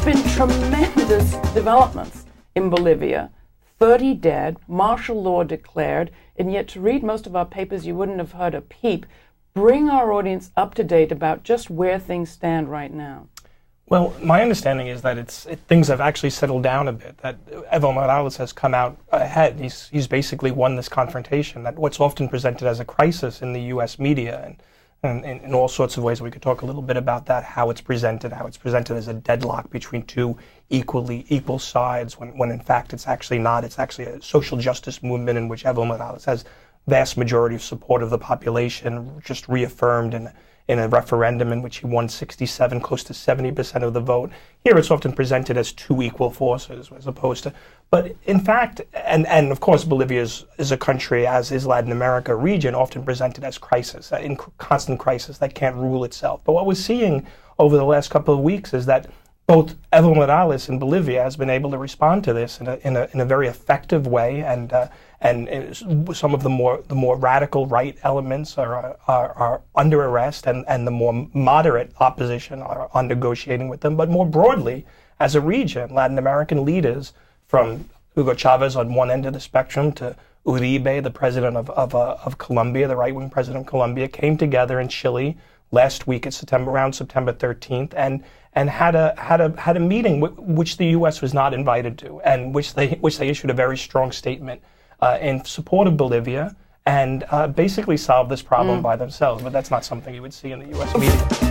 been tremendous developments in Bolivia. 30 dead, martial law declared, and yet to read most of our papers you wouldn't have heard a peep. Bring our audience up to date about just where things stand right now. Well, my understanding is that things have actually settled down a bit, that Evo Morales has come out ahead. He's basically won this confrontation, that what's often presented as a crisis in the U.S. media and in all sorts of ways. We could talk a little bit about that, how it's presented as a deadlock between two equal sides, when in fact it's actually not. It's actually a social justice movement in which Evo Morales has vast majority of support of the population, just reaffirmed in a referendum in which he won 67, close to 70% of the vote. Here it's often presented as two equal forces as opposed to, but in fact, and of course Bolivia is a country, as is Latin America region, often presented as crisis, in constant crisis that can't rule itself. But what we're seeing over the last couple of weeks is that both Evo Morales in Bolivia has been able to respond to this in a very effective way, and some of the more radical right elements are under arrest, and the more moderate opposition are negotiating with them. But more broadly, as a region, Latin American leaders, from Hugo Chavez on one end of the spectrum to Uribe, the president of Colombia, the right-wing president of Colombia, came together in Chile last week around September 13th, and had a meeting which the U.S. was not invited to, and which they issued a very strong statement in support of Bolivia, and basically solved this problem by themselves. But that's not something you would see in the U.S. media.